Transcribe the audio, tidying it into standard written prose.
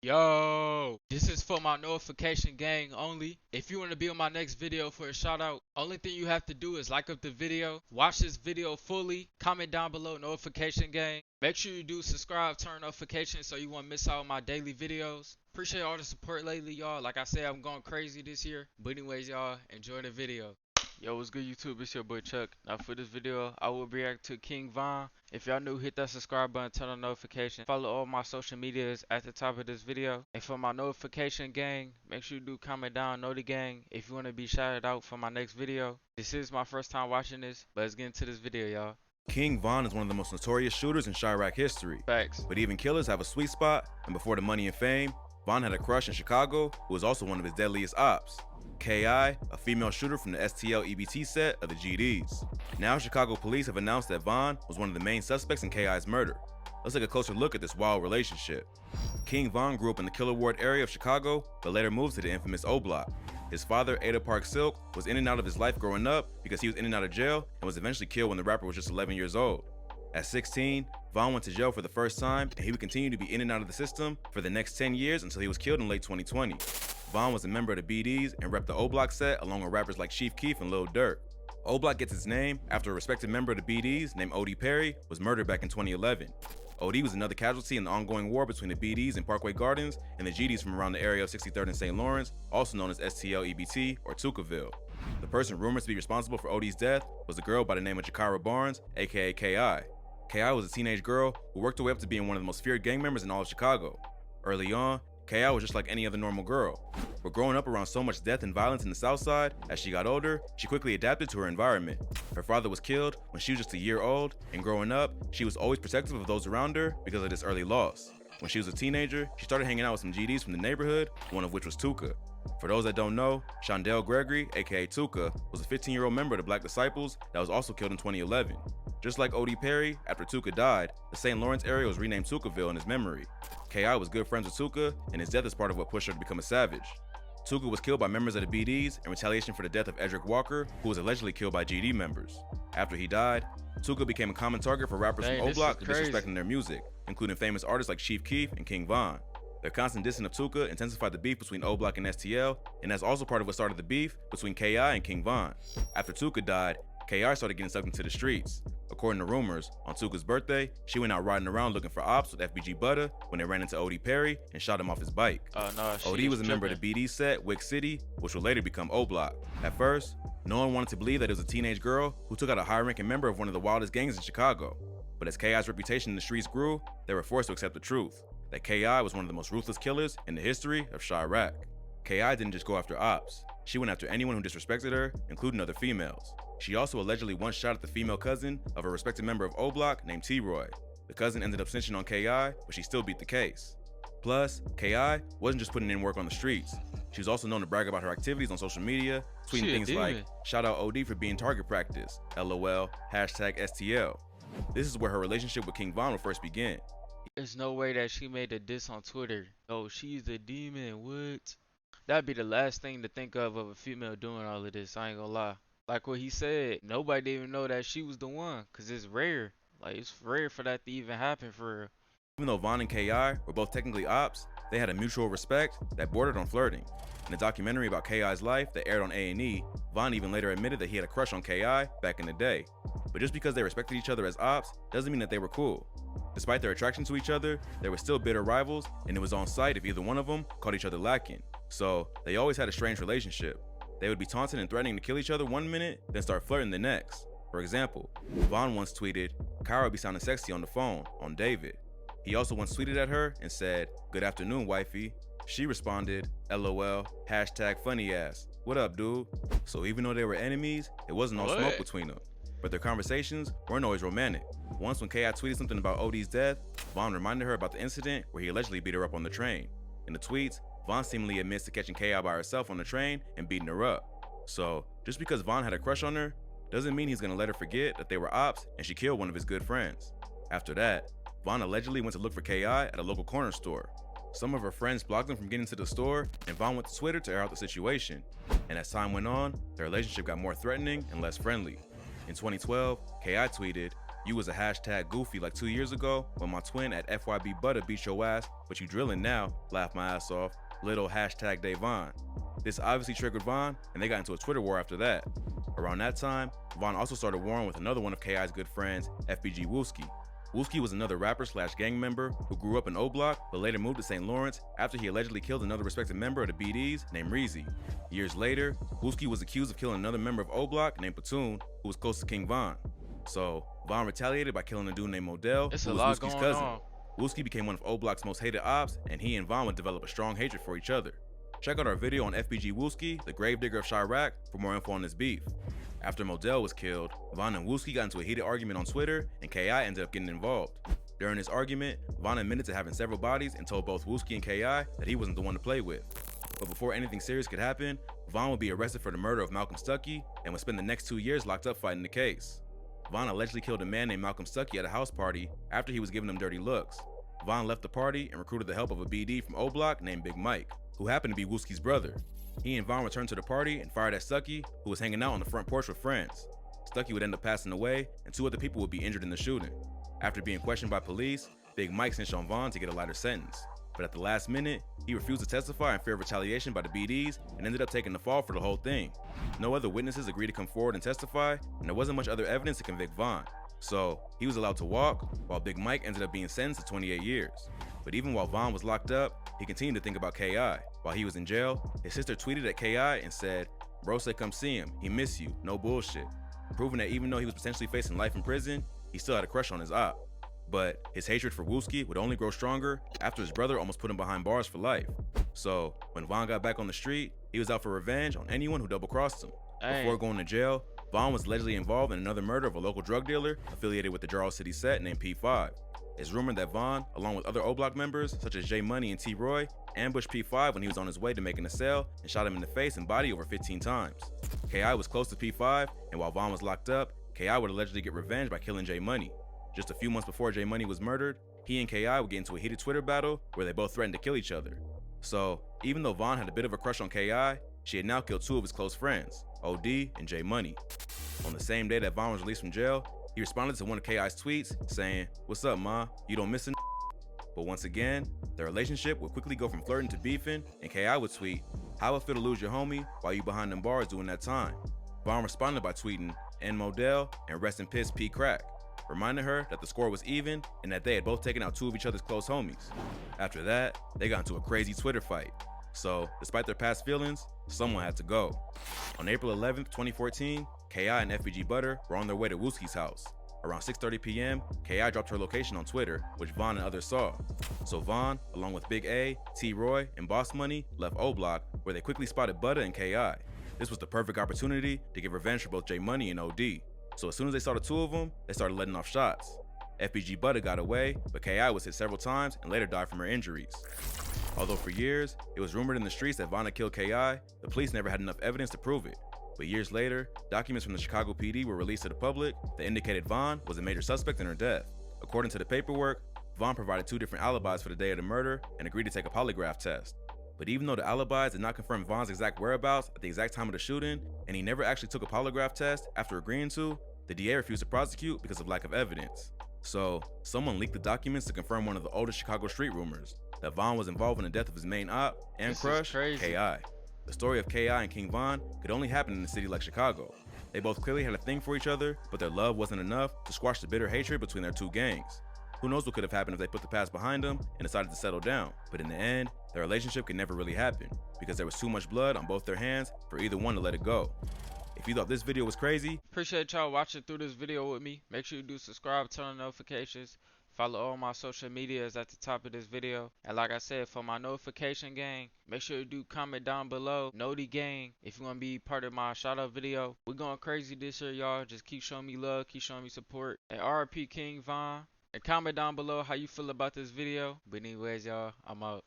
Yo, this is for my notification gang only. If you want to be on my next video for a shout out, only thing you have to do is like up the video, watch this video fully, comment down below notification gang. Make sure you do subscribe, turn notifications so you won't miss out on my daily videos. Appreciate all the support lately, y'all. Like I said, I'm going crazy this year. But anyways, y'all, enjoy the video. Yo, what's good YouTube? It's your boy Chuck. Now for this video, I will react to King Von. If y'all new, hit that subscribe button, turn on notifications. Follow all my social medias at the top of this video. And for my notification gang, make sure you do comment down, know the gang, if you want to be shouted out for my next video. This is my first time watching this, but let's get into this video, y'all. King Von is one of the most notorious shooters in Chirac history. Facts. But even killers have a sweet spot, and before the money and fame, Von had a crush in Chicago who was also one of his deadliest ops. K.I., a female shooter from the STL EBT set of the GDs. Now Chicago police have announced that Von was one of the main suspects in K.I.'s murder. Let's take a closer look at this wild relationship. King Von grew up in the Killer Ward area of Chicago, but later moved to the infamous O Block. His father, Ada Park Silk, was in and out of his life growing up because he was in and out of jail and was eventually killed when the rapper was just 11 years old. At 16, Von went to jail for the first time, and he would continue to be in and out of the system for the next 10 years until he was killed in late 2020. Von was a member of the BDs and repped the O Block set along with rappers like Chief Keef and Lil Durk. O Block gets its name after a respected member of the BDs named O.D. Perry was murdered back in 2011. O.D. was another casualty in the ongoing war between the BDs in Parkway Gardens and the GDs from around the area of 63rd and St. Lawrence, also known as STL EBT or Tukaville. The person rumored to be responsible for O.D.'s death was a girl by the name of Jakara Barnes, aka K.I. K.I. was a teenage girl who worked her way up to being one of the most feared gang members in all of Chicago. Early on, K.I. was just like any other normal girl, but growing up around so much death and violence in the South Side, as she got older, she quickly adapted to her environment. Her father was killed when she was just a year old, and growing up, she was always protective of those around her because of this early loss. When she was a teenager, she started hanging out with some GDs from the neighborhood, one of which was Tuka. For those that don't know, Shondell Gregory, aka Tuka, was a 15-year-old member of the Black Disciples that was also killed in 2011. Just like O.D. Perry, after Tuka died, the St. Lawrence area was renamed Tukaville in his memory. K.I. was good friends with Tuka, and his death is part of what pushed her to become a savage. Tuka was killed by members of the BDs in retaliation for the death of Edric Walker, who was allegedly killed by GD members. After he died, Tuka became a common target for rappers from O Block disrespecting their music, including famous artists like Chief Keef and King Von. Their constant dissing of Tuka intensified the beef between O Block and STL, and that's also part of what started the beef between K.I. and King Von. After Tuka died, K.I. started getting sucked into the streets. According to rumors, on Tuka's birthday, she went out riding around looking for ops with FBG Butter when they ran into O.D. Perry and shot him off his bike. O.D. was a member of the BD set, Wick City, which would later become O Block. At first, no one wanted to believe that it was a teenage girl who took out a high-ranking member of one of the wildest gangs in Chicago. But as K.I.'s reputation in the streets grew, they were forced to accept the truth, that K.I. was one of the most ruthless killers in the history of Chirac. K.I. didn't just go after ops. She went after anyone who disrespected her, including other females. She also allegedly once shot at the female cousin of a respected member of O Block named T-Roy. The cousin ended up snitching on K.I., but she still beat the case. Plus, K.I. wasn't just putting in work on the streets. She was also known to brag about her activities on social media, tweeting things like, "Shout out O.D. for being target practice, LOL, #STL. This is where her relationship with King Von would first begin. There's no way that she made a diss on Twitter. Oh, she's a demon, what? That'd be the last thing to think of a female doing all of this, I ain't gonna lie. Like what he said, nobody didn't even know that she was the one, cause it's rare. Like, it's rare for that to even happen for real. Even though Von and K.I. were both technically ops, they had a mutual respect that bordered on flirting. In a documentary about K.I.'s life that aired on A&E, Von even later admitted that he had a crush on K.I. back in the day. But just because they respected each other as ops doesn't mean that they were cool. Despite their attraction to each other, they were still bitter rivals, and it was on sight if either one of them caught each other lacking. So, they always had a strange relationship. They would be taunting and threatening to kill each other one minute, then start flirting the next. For example, Von once tweeted, "Kyra would be sounding sexy on the phone," on David. He also once tweeted at her and said, "Good afternoon, wifey." She responded, "LOL, #funny-ass. What up, dude?" So even though they were enemies, it wasn't all smoke between them. But their conversations weren't always romantic. Once when K.I. tweeted something about O.D.'s death, Von reminded her about the incident where he allegedly beat her up on the train. In the tweets, Von seemingly admits to catching K.I. by herself on the train and beating her up. So, just because Von had a crush on her, doesn't mean he's gonna let her forget that they were ops and she killed one of his good friends. After that, Von allegedly went to look for K.I. at a local corner store. Some of her friends blocked him from getting to the store, and Von went to Twitter to air out the situation. And as time went on, their relationship got more threatening and less friendly. In 2012, K.I. tweeted, You was a hashtag goofy like 2 years ago when my twin at FYB Butter beat your ass, but you drilling now, laugh my ass off, little hashtag Davon. This obviously triggered Von, and they got into a Twitter war after that. Around that time, Von also started warring with another one of KI's good friends, FBG Wooski. Wooski was another rapper / gang member who grew up in O Block but later moved to St. Lawrence after he allegedly killed another respected member of the BDs named Reezy. Years later, Wooski was accused of killing another member of O Block named Platoon who was close to King Von. So, Von retaliated by killing a dude named Modell, It's who a was lot Wooski's going cousin. on. Wooski became one of O Block's most hated ops, and he and Von would develop a strong hatred for each other. Check out our video on FBG Wooski, the gravedigger of Chirac, for more info on this beef. After Modell was killed, Von and Wooski got into a heated argument on Twitter, and KI ended up getting involved. During this argument, Von admitted to having several bodies and told both Wooski and KI that he wasn't the one to play with. But before anything serious could happen, Von would be arrested for the murder of Malcolm Stuckey and would spend the next 2 years locked up fighting the case. Von allegedly killed a man named Malcolm Stuckey at a house party after he was giving him dirty looks. Von left the party and recruited the help of a BD from O Block named Big Mike, who happened to be Wooski's brother. He and Von returned to the party and fired at Stuckey, who was hanging out on the front porch with friends. Stuckey would end up passing away, and 2 other people would be injured in the shooting. After being questioned by police, Big Mike snitched on Von to get a lighter sentence. But at the last minute, he refused to testify in fear of retaliation by the BDs and ended up taking the fall for the whole thing. No other witnesses agreed to come forward and testify, and there wasn't much other evidence to convict Von. So, he was allowed to walk, while Big Mike ended up being sentenced to 28 years. But even while Von was locked up, he continued to think about KI. While he was in jail, his sister tweeted at KI and said, "Bro said come see him, he miss you, no bullshit." Proving that even though he was potentially facing life in prison, he still had a crush on his op. But his hatred for Wooski would only grow stronger after his brother almost put him behind bars for life. So, when Von got back on the street, he was out for revenge on anyone who double-crossed him. Dang. Before going to jail, Von was allegedly involved in another murder of a local drug dealer affiliated with the Jarrell City set named P5. It's rumored that Von, along with other O Block members such as J Money and T Roy, ambushed P5 when he was on his way to making a sale and shot him in the face and body over 15 times. KI was close to P5, and while Von was locked up, KI would allegedly get revenge by killing J Money. Just a few months before J Money was murdered, he and KI would get into a heated Twitter battle where they both threatened to kill each other. So, even though Von had a bit of a crush on KI, she had now killed 2 of his close friends, OD and J Money. On the same day that Von was released from jail, he responded to one of KI's tweets saying, "What's up, ma? You don't miss a n-?" But once again, their relationship would quickly go from flirting to beefing, and KI would tweet, "How it feel to lose your homie while you behind them bars doing that time?" Von responded by tweeting, "N Modell and rest in piss P Crack," reminding her that the score was even and that they had both taken out 2 of each other's close homies. After that, they got into a crazy Twitter fight. So, despite their past feelings, someone had to go. On April 11th, 2014, KI and FBG Butter were on their way to Wooski's house. Around 6:30 p.m., KI dropped her location on Twitter, which Von and others saw. So Von, along with Big A, T Roy, and Boss Money, left O Block, where they quickly spotted Butter and KI. This was the perfect opportunity to get revenge for both J Money and OD. So as soon as they saw the 2 of them, they started letting off shots. FBG Butter got away, but KI was hit several times and later died from her injuries. Although for years, it was rumored in the streets that Von had killed KI, the police never had enough evidence to prove it. But years later, documents from the Chicago PD were released to the public that indicated Von was a major suspect in her death. According to the paperwork, Von provided 2 different alibis for the day of the murder and agreed to take a polygraph test. But even though the alibis did not confirm Von's exact whereabouts at the exact time of the shooting, and he never actually took a polygraph test after agreeing to, the DA refused to prosecute because of lack of evidence. So, someone leaked the documents to confirm one of the oldest Chicago street rumors, that Von was involved in the death of his main op and crush, KI. The story of KI and King Von could only happen in a city like Chicago. They both clearly had a thing for each other, but their love wasn't enough to squash the bitter hatred between their 2 gangs. Who knows what could have happened if they put the past behind them and decided to settle down, but in the end, their relationship could never really happen because there was too much blood on both their hands for either one to let it go. If you thought this video was crazy, Appreciate y'all watching through this video with me. Make sure you do subscribe, turn on notifications. Follow all my social medias at the top of this video. And like I said, for my notification gang, make sure you do comment down below. Noti gang, if you want to be part of my shout out video. We're going crazy this year, y'all. Just keep showing me love, keep showing me support. And RIP King Von. And comment down below how you feel about this video. But anyways, y'all, I'm out.